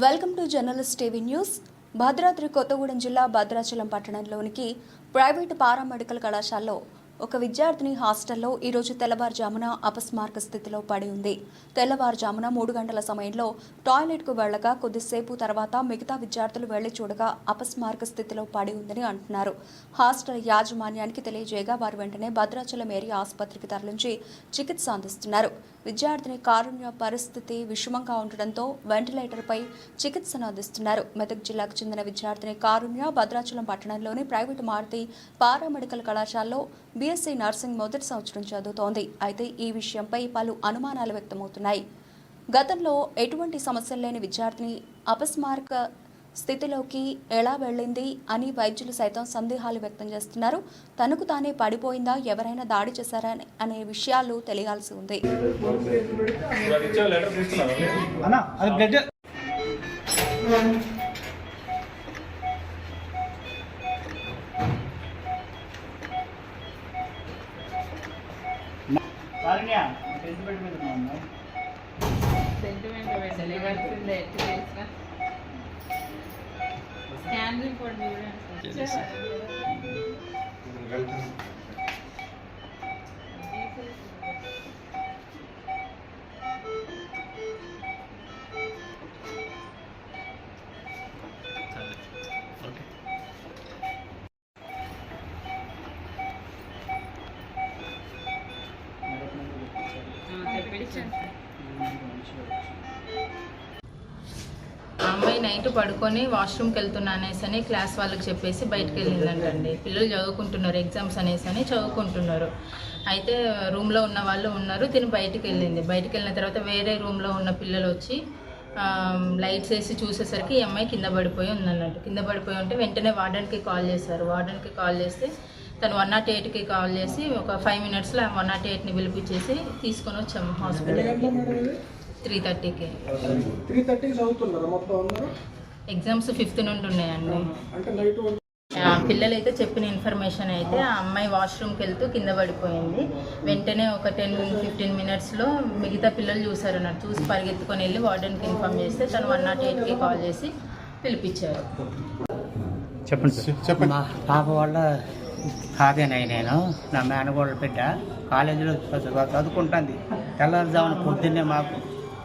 Welcome to journalist TV news. Bhadradri Kothagudem జిల్లా Bhadrachalam పట్టణంలోనికి private paramedical కళాశాలలో ఒక విద్యార్థిని హాస్టల్లో ఈరోజు తెల్లవారుజామున అపస్మారక స్థితిలో పడి ఉంది. తెల్లవారుజామున 3 గంటల సమయంలో టాయిలెట్కు వెళ్లగా కొద్దిసేపు తర్వాత మిగతా విద్యార్థులు వెళ్లి చూడగా అపస్మారక స్థితిలో పడి ఉందని అంటున్నారు. హాస్టల్ యాజమాన్యానికి తెలియజేయగా వారు వెంటనే భద్రాచలం ఏరియా ఆసుపత్రికి తరలించి చికిత్స అందిస్తున్నారు. విద్యార్థిని కారుణ్య పరిస్థితి విషమంగా ఉండడంతో వెంటిలేటర్పై చికిత్సను అందిస్తున్నారు. మెదక్ జిల్లాకు చెందిన విద్యార్థిని కారుణ్య భద్రాచలం పట్టణంలోని ప్రైవేటు మారుతి పారామెడికల్ కళాశాలలో బీఎస్సీ నర్సింగ్ మొదటి సంవత్సరం చదువుతోంది. అయితే ఈ విషయంపై పలు అనుమానాలు వ్యక్తమవుతున్నాయి. గతంలో ఎటువంటి సమస్యలు లేని విద్యార్థిని అపస్మారక స్థితిలోకి ఎలా వెళ్ళింది అని వైద్యులు సైతం సందేహాలు వ్యక్తం చేస్తున్నారు. తనకు తానే పడిపోయిందా, ఎవరైనా దాడి చేశారా అనే విషయాలు తెలియాల్సి ఉంది. స్కాన్ రిపోర్ట్ అమ్మాయి నైట్ పడుకొని వాష్రూమ్కి వెళ్తున్నా అనేసి క్లాస్ వాళ్ళకి చెప్పేసి బయటకు వెళ్ళిందంటండి. పిల్లలు చదువుకుంటున్నారు, ఎగ్జామ్స్ అనేసి చదువుకుంటున్నారు. అయితే రూమ్లో ఉన్న వాళ్ళు ఉన్నారు, తిని బయటకు వెళ్ళింది. బయటకు వెళ్ళిన తర్వాత వేరే రూమ్లో ఉన్న పిల్లలు వచ్చి లైట్స్ వేసి చూసేసరికి ఈ అమ్మాయి కింద పడిపోయి ఉందన్నట్టు. కింద పడిపోయి ఉంటే వెంటనే వార్డెన్కి కాల్ చేశారు. వార్డెన్కి కాల్ చేస్తే తను 108కి కాల్ చేసి ఒక 5 మినిట్స్లో 108ని పిలిపించేసి తీసుకొని వచ్చాము హాస్పిటల్కి. 3:30కి ఎగ్జామ్స్ 5th నుండి ఉన్నాయండి. పిల్లలైతే చెప్పిన ఇన్ఫర్మేషన్ అయితే ఆ అమ్మాయి వాష్రూమ్కి వెళ్తూ కింద పడిపోయింది. వెంటనే ఒక 10-15 మినిట్స్లో మిగతా పిల్లలు చూసారు అన్నట్టు. చూసి పరిగెత్తుకొని వెళ్ళి వార్డెన్కి ఇన్ఫార్మ్ చేస్తే తను 108కి కాల్ చేసి పిలిపించారు. చెప్పండి. మా పాప వాళ్ళ కాదేనాయి, నేను నా మేనగోళ్ళ బిడ్డ కాలేజీలో చదువుకుంటుంది. తెల్లవారుజామున పొద్దున్నే మాకు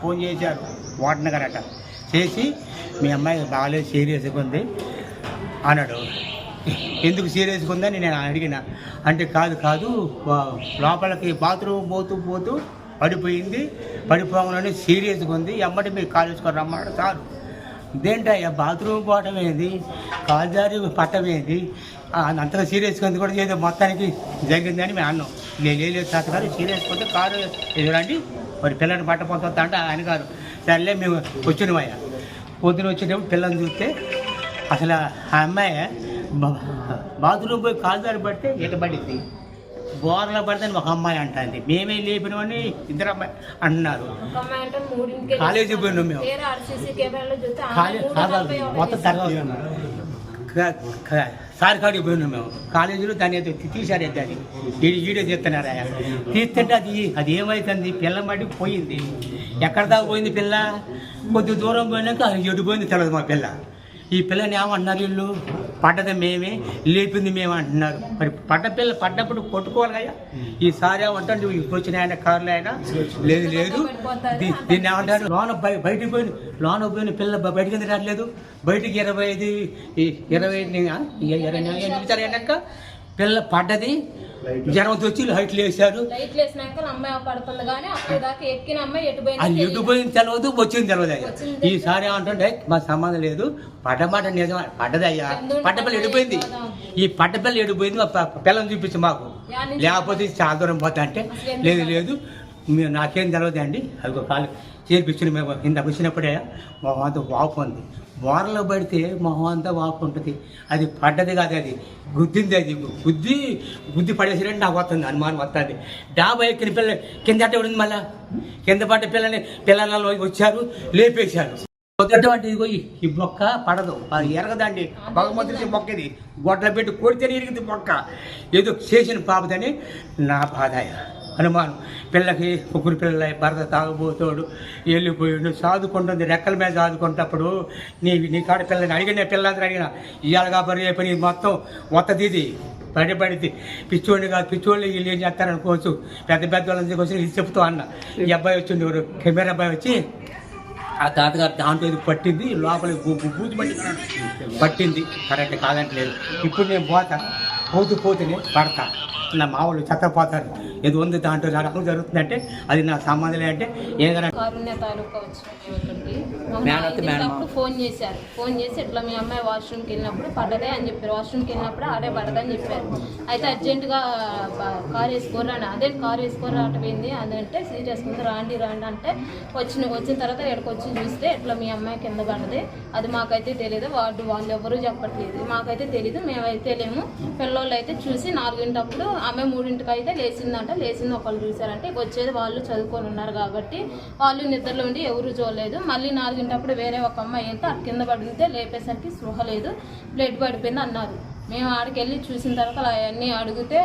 ఫోన్ చేశారు వార్డెన్ గారట. చేసి మీ అమ్మాయి బాగాలేదు, సీరియస్గా ఉంది అన్నాడు. ఎందుకు సీరియస్గా ఉందని నేను అడిగిన. అంటే కాదు లోపలికి బాత్రూమ్ పోతూ పడిపోయింది, పడిపోగానే సీరియస్గా ఉంది, ఎమ్మటి మీరు కాలేజీకి రమ్మన్నాడు సార్. ఇదేంటయ్యా బాత్రూమ్ పోవటం ఏంది, కాలుజారి పట్టం ఏంది, అంతగా సీరియస్గా ఉంది కూడా ఏదో మొత్తానికి జరిగిందని మేము అన్నాం. లేదు తాత గారు సీరియస్గా ఉంటే కారు ఎదురండి, మరి పిల్లల్ని పట్టపోతా అంటే ఆయన గారు సర్లే మేము వచ్చినమయ్యా. పొద్దున వచ్చేటప్పుడు పిల్లల్ని చూస్తే అసలు ఆ అమ్మాయి బాత్రూమ్ పోయి కాలుజారి పడితే ఎటబడింది, బోర్లో పడితే ఒక అమ్మాయి అంటుంది. మేమే లేపినవని 2 అమ్మాయి అంటున్నారు. కాలేజీ పోయినాం మేము, మొత్తం సార్ కాడికి పోయినాం మేము. కాలేజీలో దాన్ని అయితే తీశారు, దాన్ని వీడియో తీస్తున్నారా. తీస్తుంటే అది ఏమవుతుంది, పిల్ల మటుకు పోయింది. ఎక్కడ దాకా పోయింది పిల్ల, కొద్ది దూరం పోయినాక ఎటు పోయింది తెలియదు మా పిల్ల. ఈ పిల్లని ఏమంటున్నారు వీళ్ళు, పడ్డది మేమే, లేపింది మేము అంటున్నారు. మరి పడ్డప్పుడు కొట్టుకోవాలి కదా. ఈసారి ఏమంటారు ఇప్పుడు వచ్చిన ఆయన కార్లు ఆయన లేదు దీన్ని ఏమంటారు, బయటికి పోయిన పిల్ల బయటికి ఎందుకు రావట్లేదు. బయటికి 25 నిమిషాలు అయినాక పిల్ల పడ్డది, జ్వరం వచ్చి లైట్లు వేసారు. అది ఎటుపోయింది తెలియదు, వచ్చింది తెలియదు. ఈసారి ఏమంటుండే మా సంబంధం లేదు, పడ్డమాట నిజం, పడ్డదయ్యా, పడ్డపిల్ల ఎడిపోయింది. ఈ పడ్డపిల్ల ఎడిపోయింది, మా పిల్లని చూపించి మాకు, లేకపోతే చాలా దూరం పోతా అంటే లేదు నాకేం తెలియదు అండి. అది ఒక కాలు చేర్పించిన మేము ఇంత వచ్చినప్పుడే మొహం అంతా వాపు ఉంది. బోర్లో పడితే మొహం అంతా వాపు ఉంటుంది. అది పడ్డది కాదు, అది గుద్దింది. అది గుద్ది పడేసినట్టు నాకు వస్తుంది, అనుమానం వస్తుంది. డాబా ఎక్కిన పిల్ల కింద అట్టే ఉంది, మళ్ళీ కింద పడ్డ పిల్లలలో వచ్చారు, లేపేశారు. మొదటి ఈ మొక్క పడదు, అది ఎరగదండి. భగవంతుడి మొక్క ఇది, గొడ్ల పెట్టి కొడితేనే ఇరిగింది మొక్క. ఏదో చేసిన పాపదని నా బాధ. అనుమానం. పిల్లకి ముగ్గురు పిల్లల భర్త తాగబోతాడు, వెళ్ళిపోయాడు, చదువుకుంటుంది, రెక్కల మీద చదువుకుంటప్పుడు నీ కాడ పిల్లని అడిగిన పిల్లలందరూ అడిగిన ఇవాళ కాబట్టి రేపని మొత్తం ఒత్తది పడితే పిచ్చోడిని కాదు, పిచ్చోళ్ళు వీళ్ళు ఏం చేస్తారనుకోవచ్చు, పెద్ద పెద్ద వాళ్ళందరికీ వచ్చి ఇది చెప్తూ అన్న. ఈ అబ్బాయి వచ్చింది, ఎవరు కెమెరా అబ్బాయి వచ్చి ఆ తాతగారు దాంట్లో ఇది పట్టింది, లోపలికి బూజు పట్టింది. కరెక్ట్ కాదంటలేదు. ఇప్పుడు నేను పోతేనే పడతా, నా మామూలు చెత్తపోతారు. ఏదో ఉంది దాంట్లో రకం జరుగుతుందంటే అది నా సంబంధం లేదంటే ఏదైనా. కారుణ్య తాలూకా వచ్చినప్పుడు ఫోన్ చేసి ఇట్లా మీ అమ్మాయి వాష్రూమ్కి వెళ్ళినప్పుడు పడ్డదే అని చెప్పారు. వాష్రూమ్కి వెళ్ళినప్పుడు ఆడే పడదని చెప్పారు. అయితే అర్జెంటుగా కారు వేసుకోరాని, అదే కారు వేసుకొని రావటమైంది అదంటే సీరియస్ ఉంది, రాండి అంటే వచ్చిన తర్వాత ఇక్కడికి వచ్చి చూస్తే ఇట్లా మీ అమ్మాయి కింద పడ్డది. అది మాకైతే తెలియదు, వాళ్ళు ఎవరూ చెప్పట్లేదు, మాకైతే తెలీదు, మేమైతే లేము. పిల్లోళ్ళు అయితే చూసి 4 ఆమె 3 అయితే లేచిందంట. లేచింది ఒకళ్ళు చూసారంటే వచ్చేది వాళ్ళు చదువుకొని ఉన్నారు కాబట్టి వాళ్ళు నిద్రలో ఉండి ఎవరు చూడలేదు. మళ్ళీ 4 వేరే ఒక అమ్మాయి అయితే కింద పడితే లేపేసరికి స్పృహ లేదు, బ్లడ్ పడిపోయింది అన్నారు. మేము ఆడికి వెళ్ళి చూసిన తర్వాత అవన్నీ అడిగితే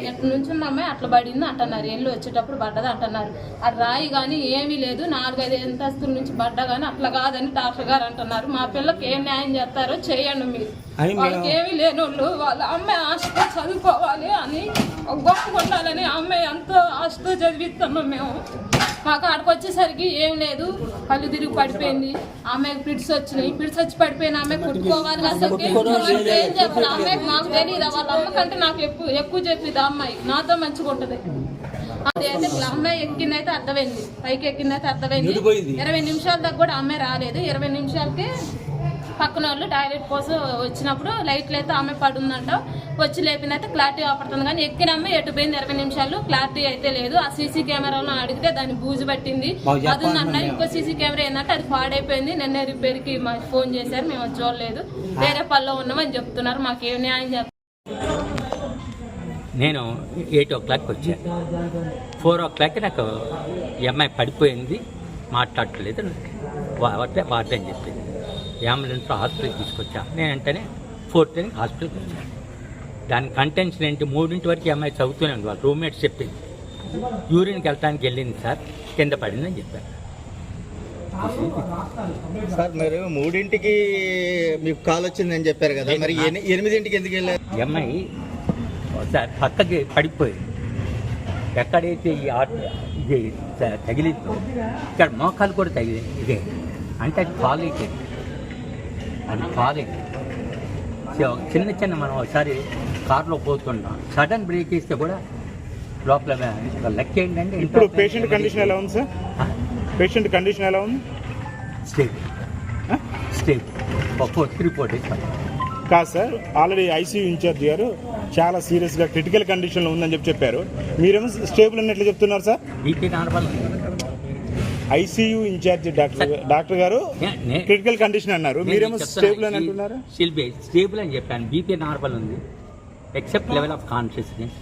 ఎట్ల నుంచి ఉన్న అమ్మాయి అట్లా పడింది అంటున్నారు, వెళ్ళి వచ్చేటప్పుడు పడ్డది అంటున్నారు. అది రాయి కానీ ఏమీ లేదు, 4-5 అంతస్తుల నుంచి పడ్డా కానీ అట్లా కాదని డాక్టర్ గారు అంటున్నారు. మా పిల్లకి ఏం న్యాయం చేస్తారో చేయండి మీరు. వాళ్ళకి ఏమీ లేనోళ్ళు వాళ్ళ అమ్మాయి ఆశతో చదువుకోవాలి అని గొప్ప ఉండాలని అమ్మాయి ఎంతో ఆశతో చదివిస్తున్నాం మేము. మాకు ఆడికి వచ్చేసరికి ఏం లేదు, కళ్ళు తిరిగి పడిపోయింది, అమ్మాయికి పిడ్స్ వచ్చినాయి, పిడ్స్ వచ్చి పడిపోయిన అమ్మాయి కుట్టుకోవాలి. అసలు ఏం చెప్పాలి అమ్మాయికి మాకు తెలియదు, వాళ్ళ అమ్మకంటే నాకు ఎక్కువ చెప్పిద్ది అమ్మాయి, నాతో మంచిగా ఉంటుంది. అదైతే అమ్మాయి ఎక్కిందైతే అర్థమైంది, పైకి ఎక్కిందైతే అర్థమైంది. 20 నిమిషాల దాకా కూడా అమ్మాయి రాలేదు. 20 నిమిషాలకి పక్కన వాళ్ళు టాయిలెట్ కోసం వచ్చినప్పుడు లైట్లు అయితే ఆమె పడుందంట. వచ్చి లేపినైతే క్లారిటీ ఆపడుతుంది కానీ ఎక్కిన అమ్మాయి ఎటు పోయింది 20 నిమిషాలు, క్లారిటీ అయితే లేదు. ఆ సీసీ కెమెరాలో అడిగితే దాన్ని బూజు పట్టింది, అది ఉందంటారు. ఇంకో సీసీ కెమెరా ఏంటంటే అది పాడైపోయింది, నిన్న రిపేర్కి మాకు ఫోన్ చేశారు, మేము చూడలేదు, వేరే పనిలో ఉన్నామని చెప్తున్నారు. మాకు ఏం న్యాయం చెప్తారు. నేను 8 o'clock వచ్చాను. 4 o'clock నాకు ఈ అమ్మాయి పడిపోయింది, మాట్లాడట్లేదు, వార్డని చెప్పింది. అంబులెన్స్లో హాస్పిటల్కి తీసుకొచ్చాను. నేను వెంటనే 4:10 హాస్పిటల్కి వచ్చాను. దాని కంటెన్షన్ ఏంటి, 3 వరకు ఈ అమ్మాయి చదువుతూనే ఉంది. వాళ్ళ రూమ్మేట్స్ చెప్పింది యూరిన్కి వెళ్ళడానికి వెళ్ళింది సార్, కింద పడిందని చెప్పారు. సార్ మీరు 3కి మీకు కాల్ వచ్చిందని చెప్పారు కదా, మరి 8కి ఎందుకు వెళ్ళారు? ఈ అమ్మాయి సార్ పక్కకి పడిపోయింది. ఎక్కడైతే ఇది తగిలిందో ఇక్కడ మోకాలు కూడా తగిలింది. ఇదే అంటే అది కాలేజ్, అది కాలేజ్. చిన్న మనం ఒకసారి కారులో పోతున్నాం, సడన్ బ్రేక్ ఇస్తే కూడా లోపల లెక్క ఏంటంటే. ఇప్పుడు పేషెంట్ కండిషన్ ఎలా ఉంది సార్? పేషెంట్ కండిషన్ ఎలా ఉంది? స్టేజ్ 3-4 days కాదు సార్, ఆల్రెడీ ఐసీయూ ఇన్ఛార్జ్ గారు చాలా సీరియస్గా క్రిటికల్ కండిషన్లో ఉందని చెప్పారు. మీరేమో స్టేబుల్ అన్నట్లు చెప్తున్నారు sir. BP normal. ICU in charge doctor గారు క్రిటికల్ కండిషన్ అన్నారు, మీరేమో స్టేబుల్ అని అంటున్నారు. స్టేబుల్ అని చెప్పాను. బీపీ నార్మల్ ఉంది ఎక్సెప్ట్ లెవెల్ ఆఫ్ కాన్షియస్నెస్.